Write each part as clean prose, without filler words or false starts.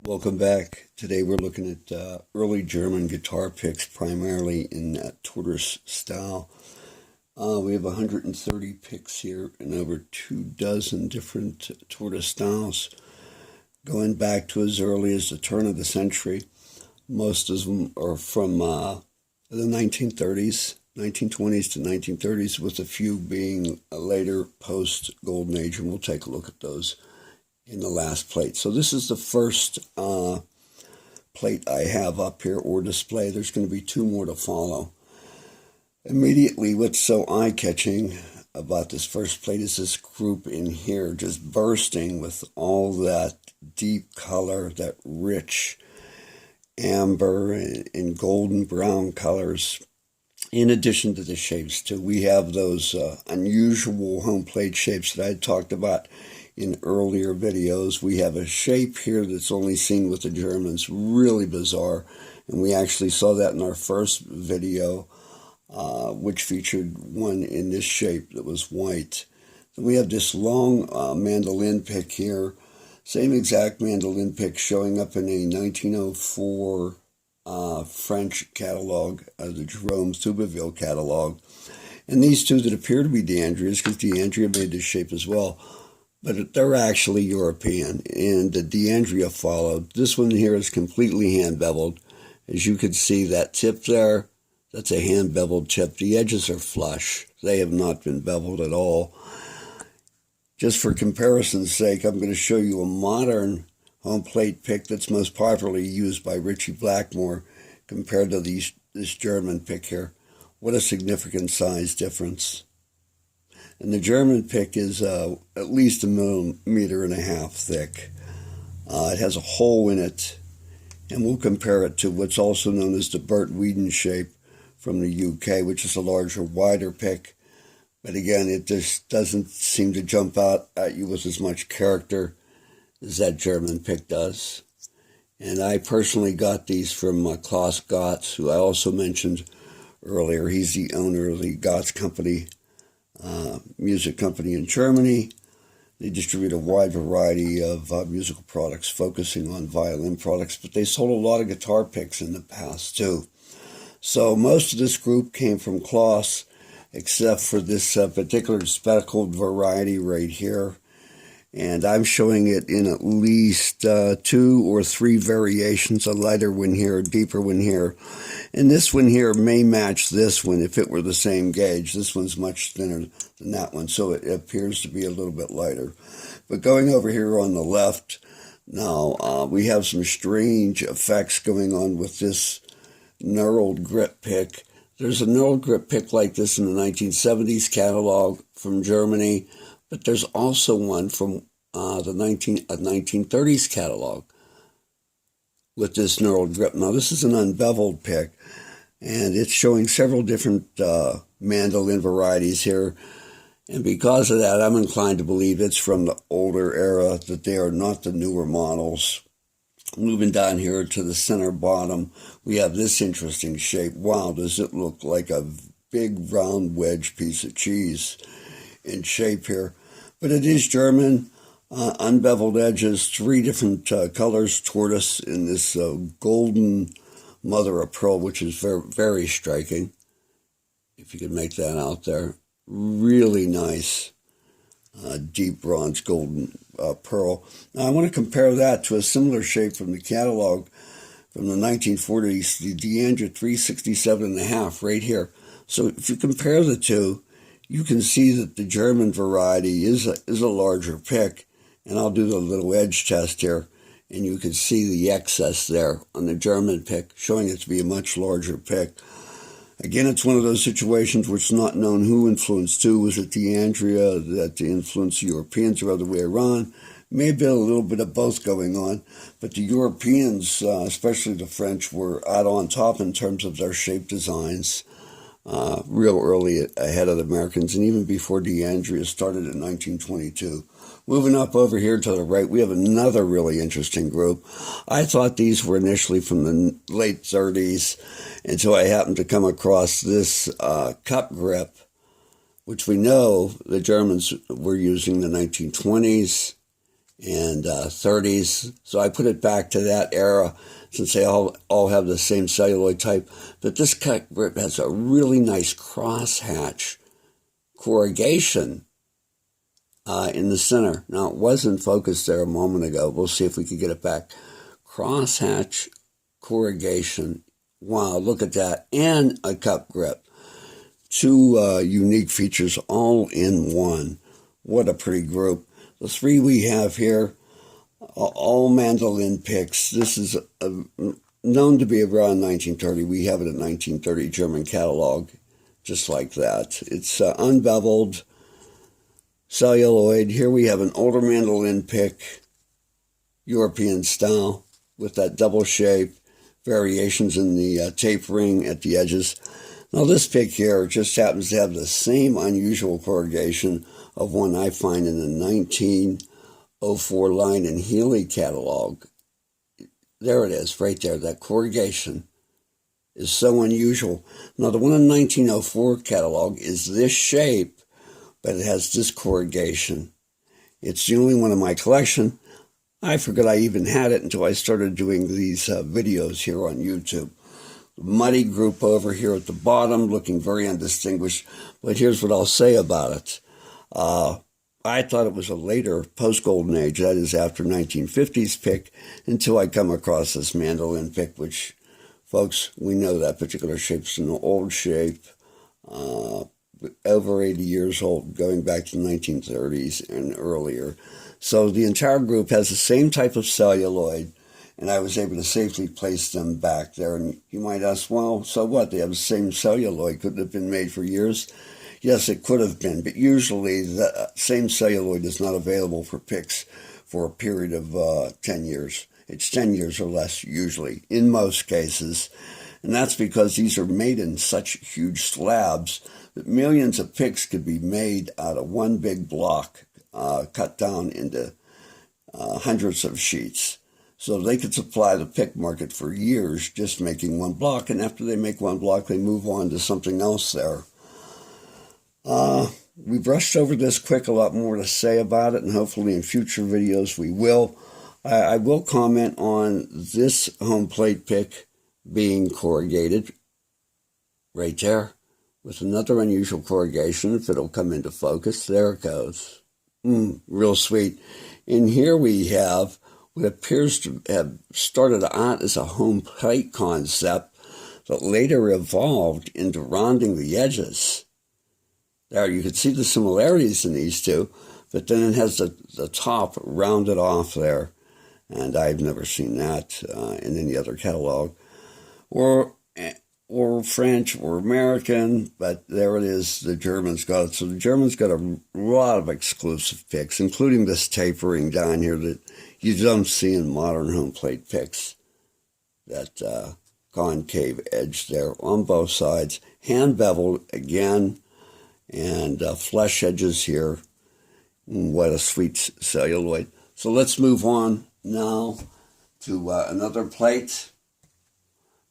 Welcome back. Today we're looking at early German guitar picks, primarily in Tortoise style. We have 130 picks here and over 24 different Tortoise styles, going back to as early as the turn of the century. Most of them are from the 1930s, 1920s to 1930s, with a few being a later post-Golden Age, and we'll take a look at those in the last plate. So this is the first plate I have up here, or display. There's going to be two more to follow. Immediately, what's so eye-catching about this first plate is this group in here just bursting with all that deep color, that rich amber and golden brown colors. In addition to the shapes too, we have those unusual home plate shapes that I talked about in earlier videos. We have a shape here that's only seen with the Germans, really bizarre, and we actually saw that in our first video, which featured one in this shape that was white. Then we have this long mandolin pick here, same exact mandolin pick showing up in a 1904 French catalog, the Jerome Thubeville catalog. And these two that appear to be D'Andreas, because D'Andrea made this shape as well, but they're actually European, and the D'Andrea followed. This one here is completely hand-beveled. As you can see, that tip there, that's a hand-beveled tip. The edges are flush. They have not been beveled at all. Just for comparison's sake, I'm going to show you a modern home plate pick that's most popularly used by Ritchie Blackmore compared to this German pick here. What a significant size difference. And the German pick is at least 1.5 millimeters thick. It has a hole in it, and we'll compare it to what's also known as the Bert Weedon shape from the UK, which is a larger, wider pick. But again, it just doesn't seem to jump out at you with as much character as that German pick does. And I personally got these from Klaus Gotz, who I also mentioned earlier. He's the owner of the Gotz Company, music company in Germany. They distribute a wide variety of musical products, focusing on violin products, but they sold a lot of guitar picks in the past too. So most of this group came from Klaus, except for this particular speckled variety right here. And I'm showing it in at least 2 or 3 variations, a lighter one here, a deeper one here. And this one here may match this one if it were the same gauge. This one's much thinner than that one, so it appears to be a little bit lighter. But going over here on the left, now we have some strange effects going on with this knurled grip pick. There's a knurled grip pick like this in the 1970s catalog from Germany, but there's also one from the 1930s catalog with this knurled grip. Now, this is an unbeveled pick, and it's showing several different mandolin varieties here. And because of that, I'm inclined to believe it's from the older era, that they are not the newer models. Moving down here to the center bottom, we have this interesting shape. Wow, does it look like a big round wedge piece of cheese in shape here. But it is German, unbeveled edges, 3 different colors, tortoise, in this golden mother of pearl, which is very, very striking, if you could make that out there. Really nice, deep bronze golden pearl. Now, I want to compare that to a similar shape from the catalog from the 1940s, the D'Andrea 367.5 right here. So if you compare the two, you can see that the German variety is a larger pick, and I'll do the little edge test here, and you can see the excess there on the German pick, showing it to be a much larger pick. Again, it's one of those situations where it's not known who influenced who. Was it D'Andrea that influenced the Europeans, or other way around? Maybe a little bit of both going on, but the Europeans, especially the French, were out on top in terms of their shape designs. Real early ahead of the Americans, and even before D'Andrea started in 1922. Moving up over here to the right, we have another really interesting group. I thought these were initially from the late 30s until I happened to come across this cup grip, which we know the Germans were using in the 1920s and 30s. So I put it back to that era since they all have the same celluloid type. But this cut grip has a really nice crosshatch corrugation in the center. Now, it wasn't focused there a moment ago. We'll see if we can get it back. Crosshatch corrugation. Wow, look at that. And a cup grip. Two unique features all in one. What a pretty group. The three we have here are all mandolin picks. This is known to be around 1930. We have it in 1930 German catalog, just like that. It's unbeveled celluloid. Here we have an older mandolin pick, European style, with that double shape, variations in the tapering at the edges. Now this pick here just happens to have the same unusual corrugation of one I find in the 1904 Line and Healy catalog. There it is, right there. That corrugation is so unusual. Now the one in 1904 catalog is this shape, but it has this corrugation. It's the only one in my collection. I forgot I even had it until I started doing these videos here on YouTube. Muddy group over here at the bottom, looking very undistinguished. But here's what I'll say about it. I thought it was a later post-Golden Age, that is after 1950s pick, until I come across this mandolin pick, which, folks, we know that particular shape's an old shape, over 80 years old, going back to the 1930s and earlier. So the entire group has the same type of celluloid, and I was able to safely place them back there. And you might ask, well, so what? They have the same celluloid. Could it have been made for years? Yes, it could have been, but usually the same celluloid is not available for picks for a period of 10 years. It's 10 years or less, usually, in most cases. And that's because these are made in such huge slabs that millions of picks could be made out of one big block, cut down into hundreds of sheets. So they could supply the pick market for years just making one block, and after they make one block, they move on to something else there. We brushed over this quick, a lot more to say about it, and hopefully in future videos we will. I will comment on this home plate pick being corrugated right there with another unusual corrugation. If it'll come into focus, there it goes. Real sweet. And here we have what appears to have started out as a home plate concept that later evolved into rounding the edges. There, you can see the similarities in these two, but then it has the top rounded off there, and I've never seen that in any other catalog, or French or American, but there it is, the Germans got it. So the Germans got a lot of exclusive picks, including this tapering down here that you don't see in modern home plate picks. That concave edge there on both sides, hand beveled again, and flesh edges here. What a sweet celluloid. So let's move on now to another plate.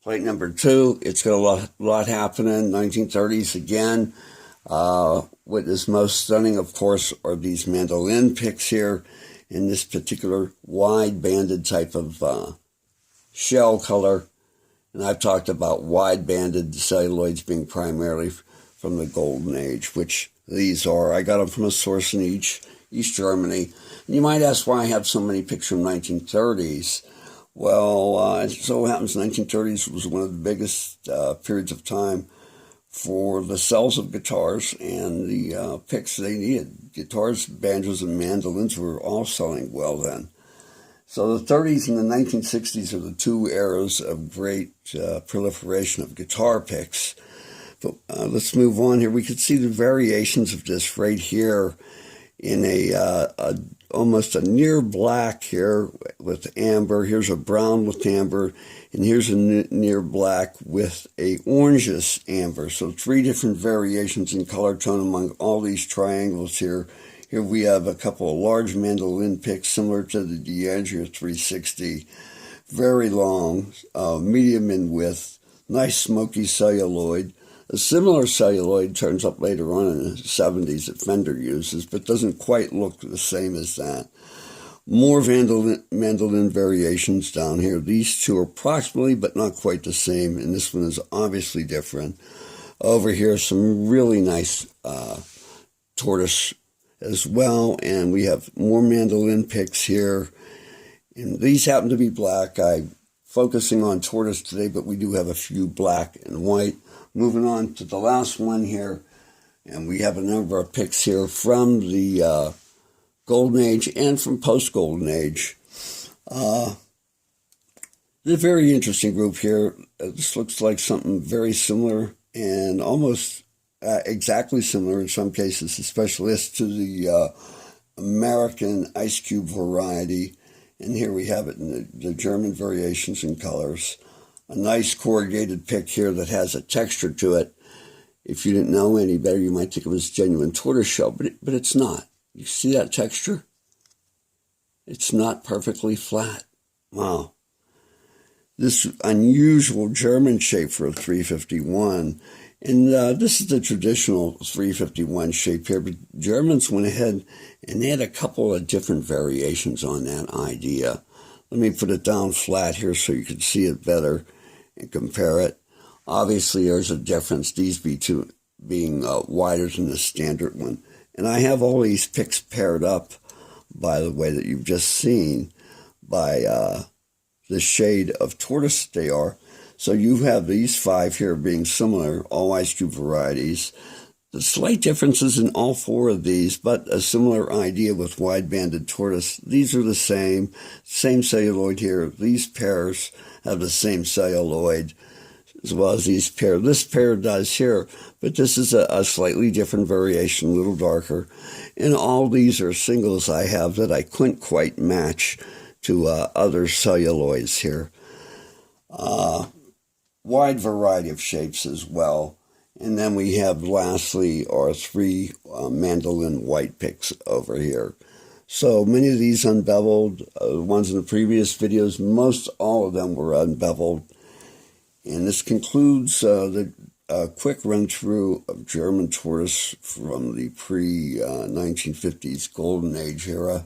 Plate number 2. It's got a lot happening. 1930s again. What is most stunning, of course, are these mandolin picks here in this particular wide-banded type of shell color. And I've talked about wide-banded celluloids being primarily from the Golden Age, which these are. I got them from a source in East Germany. And you might ask why I have so many picks from 1930s. Well, it so happens 1930s was one of the biggest periods of time for the sales of guitars and the picks they needed. Guitars, banjos, and mandolins were all selling well then. So the 30s and the 1960s are the two eras of great proliferation of guitar picks. But let's move on here. We can see the variations of this right here in almost a near black here with amber. Here's a brown with amber, and here's a near black with a orangish amber. So 3 different variations in color tone among all these triangles here. Here we have a couple of large mandolin picks similar to the D'Angelo 360. Very long, medium in width, nice smoky celluloid. A similar celluloid turns up later on in the 70s that Fender uses, but doesn't quite look the same as that. More mandolin variations down here. These two are approximately, but not quite the same, and this one is obviously different. Over here, some really nice tortoise as well, and we have more mandolin picks here. And these happen to be black. I'm focusing on tortoise today, but we do have a few black and white. Moving on to the last one here, and we have a number of picks here from the Golden Age and from post-Golden Age. It's a very interesting group here. This looks like something very similar and almost exactly similar in some cases, especially to the American ice cube variety. And here we have it in the German variations and colors. A nice corrugated pick here that has a texture to it. If you didn't know any better, you might think it was genuine tortoiseshell, but it's not. You see that texture? It's not perfectly flat. Wow. This unusual German shape for a 351. And this is the traditional 351 shape here, but Germans went ahead and they had a couple of different variations on that idea. Let me put it down flat here so you can see it better and compare it. Obviously, there's a difference, these being wider than the standard one. And I have all these picks paired up, by the way, that you've just seen by the shade of tortoise they are. So you have these 5 here being similar, all ice cube varieties. The slight differences in all 4 of these, but a similar idea with wide-banded tortoise. These are the same celluloid here. These pairs have the same celluloid as well as these pair. This pair does here, but this is a slightly different variation, a little darker. And all these are singles I have that I couldn't quite match to other celluloids here. Wide variety of shapes as well. And then we have, lastly, our 3 mandolin white picks over here. So many of these unbeveled, ones in the previous videos, most all of them were unbeveled. And this concludes the quick run-through of German tortoise from the pre-1950s Golden Age era.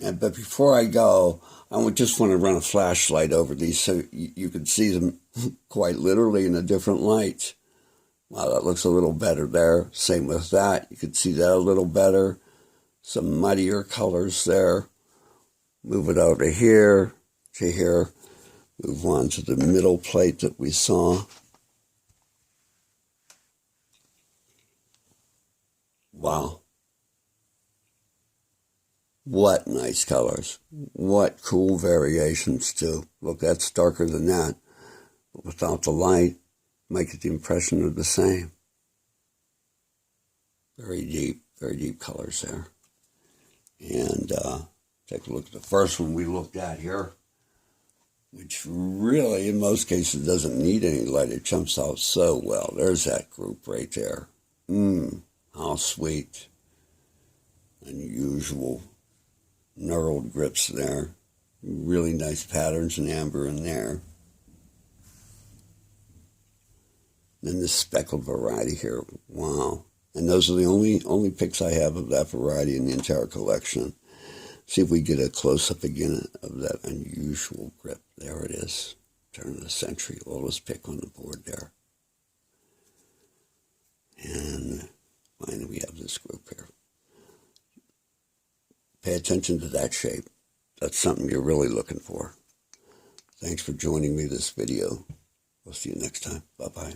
But before I go, I just want to run a flashlight over these so you can see them quite literally in a different light. Wow, that looks a little better there. Same with that. You can see that a little better. Some muddier colors there. Move it over here to here. Move on to the middle plate that we saw. Wow. What nice colors. What cool variations too. Look, that's darker than that. But without the light, might get the impression they're the same. Very deep colors there. And take a look at the first one we looked at here, which really, in most cases, doesn't need any light. It jumps out so well. There's that group right there. How sweet. Unusual knurled grips there. Really nice patterns in amber in there. Then this speckled variety here. Wow. And those are the only picks I have of that variety in the entire collection. See if we get a close-up again of that unusual grip. There it is. Turn of the century. Oldest pick on the board there. And finally we have this group here. Pay attention to that shape. That's something you're really looking for. Thanks for joining me this video. We'll see you next time. Bye-bye.